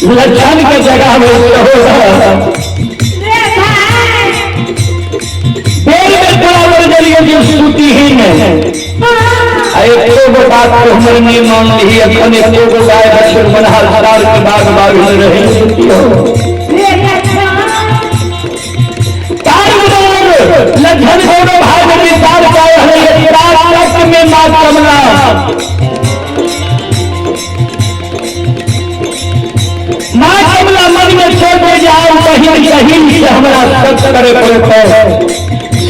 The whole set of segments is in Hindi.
लक्षण के जगह में स्तुति ही है। बात हमर नहीं मान ली अपन गाय बछड़ मनहर हरार के बाग बाग में रहे लक्षण भाग विचार में मात कमला माँ कमला मन में छोड़ जाओ कहीं कहीं से हमारा सच करे पड़ता है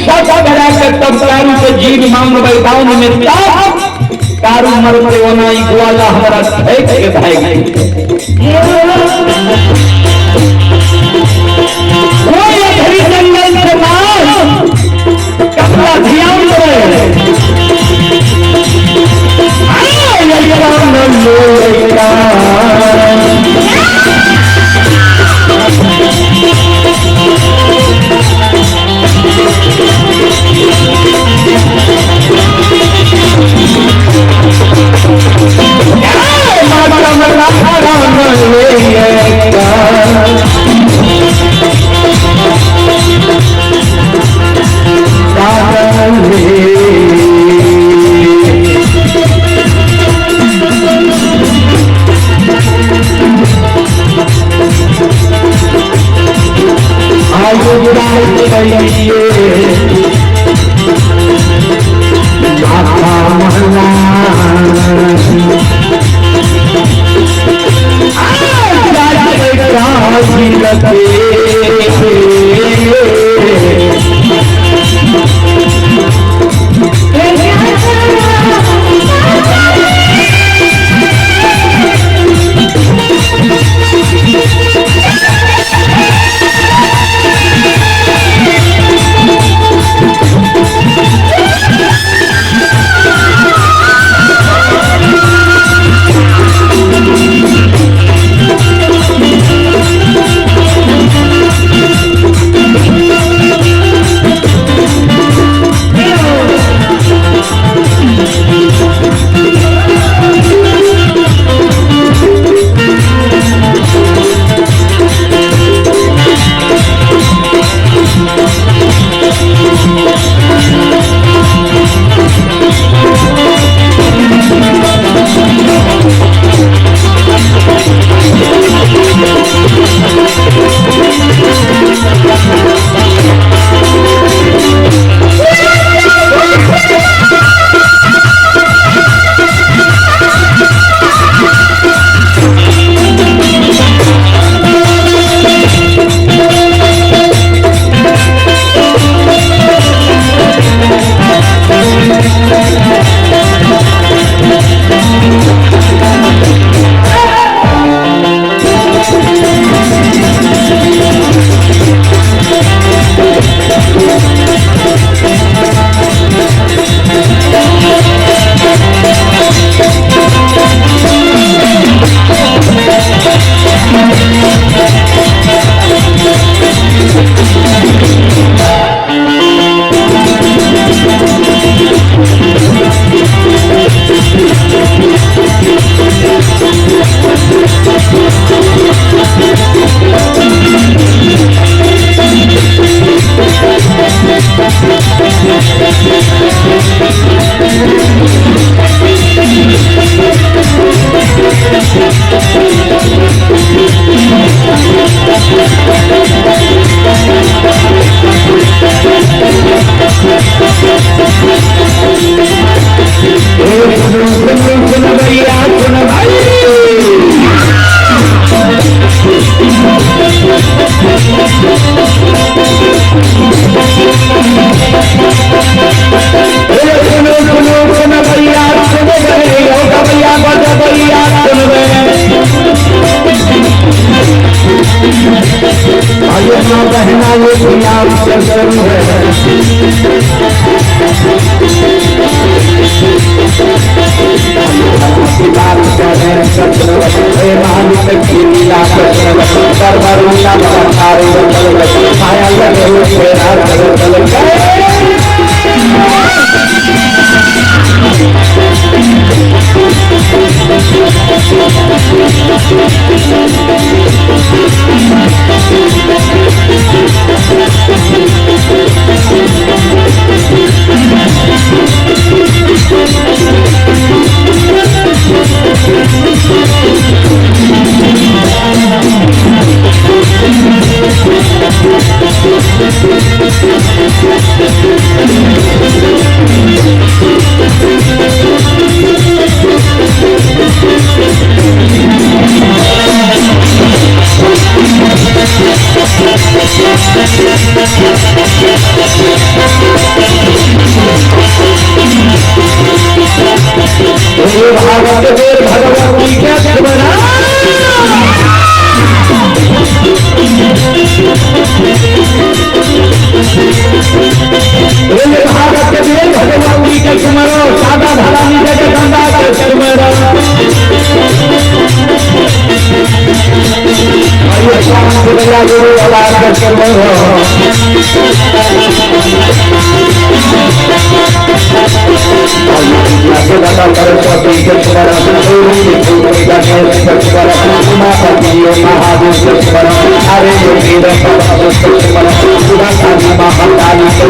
सच करा के तब कारू के जीव मांग बैठाउन में कारू मर मरे होना ग्वाला हमारा फेंक के भाई कोई घड़ी जंगल से मार कपड़ा ध्यान माँ बहना ये गुलाम चल है बात करें मालिक की लीला करवरूला बखारे माया लगे फेरा चल भगवती क्या बना भारत के वीर भगवती के सुमरो सादा भला जगह गंगा के सुमरो गुरु आवाज के सुमरो सरस्वती के महादेव के अरे महाकाली के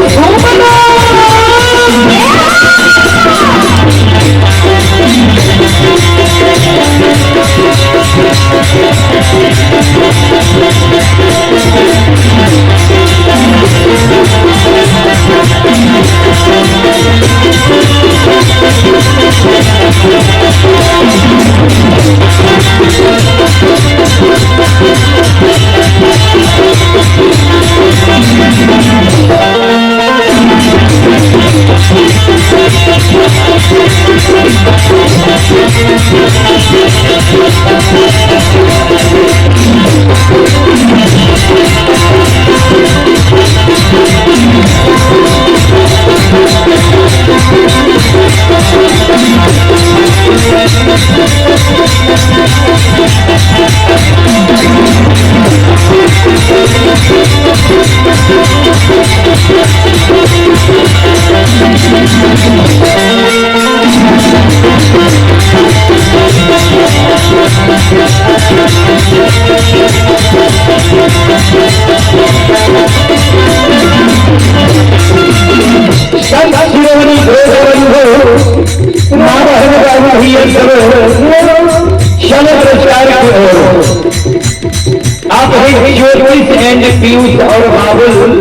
पीयूष और बाबुल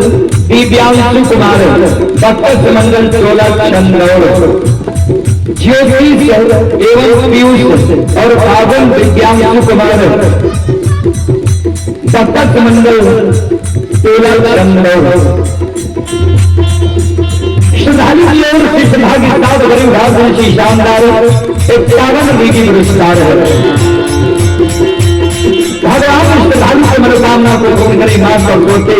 दिव्यांशु कुमार डॉक्टर समंगल चोला चंद्रौर ज्योतिष एवं पीयूष और बाबुल दिव्यांशु कुमार डॉक्टर समंगल चोला चंद्रौर श्रद्धालु की ओर से सौभाग्य साथ गरीब भाव की शानदार 51 डिग्री पुरस्कार है। भगवान श्रद्धालु की मनोकामना को पूर्ण करे मां और होते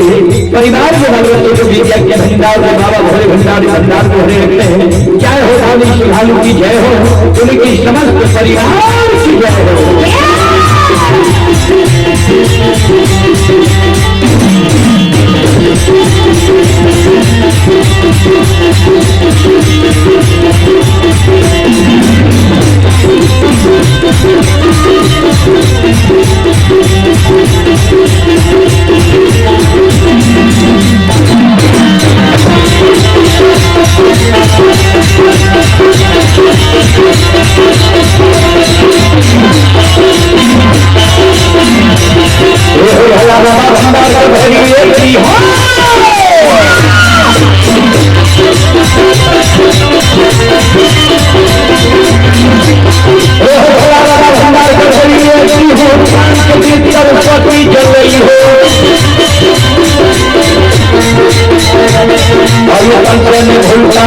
परिवार के भगवती को विद्या के भंडार को बाबा भोले भंडार को हरे रखते हैं। जय हो रानी श्रद्धालु की जय हो, उनकी समस्त परिवार की जय हो। भूलता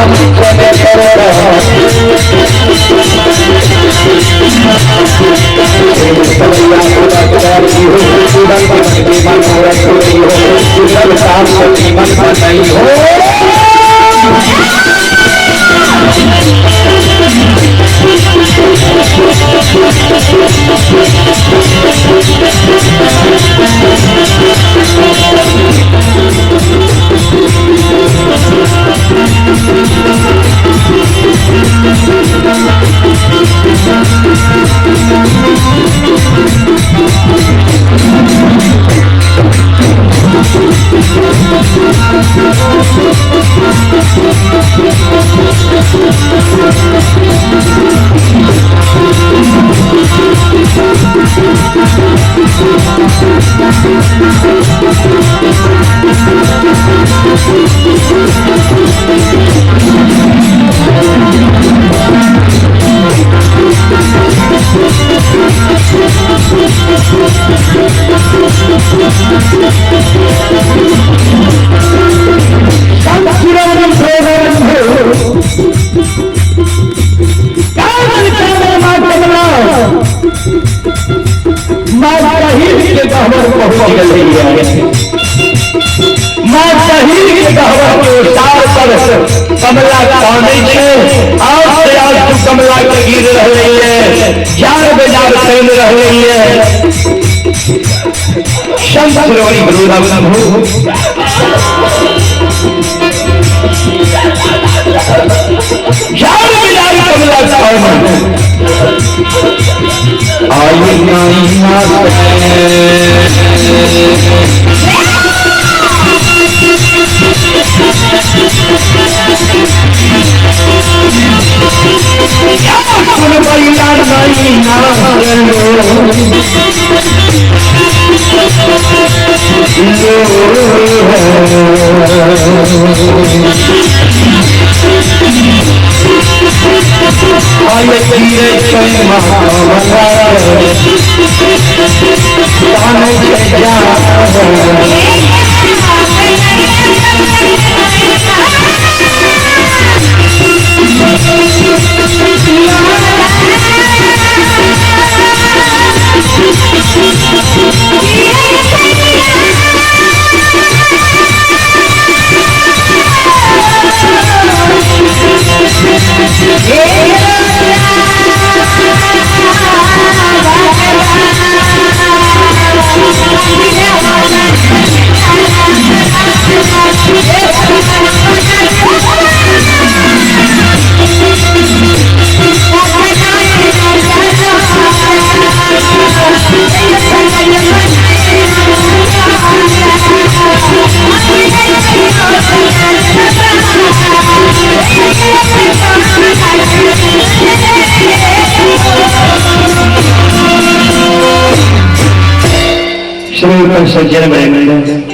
करती हो, तुरंत मन के मनोरथ होती हो, कुशल काम सती मन बनाई हो। कमला काने कमला के गिर रही है, जार बेजार फैल रही है। शंकरवरी जार बेजार कमला काने आई सज्जन बड़े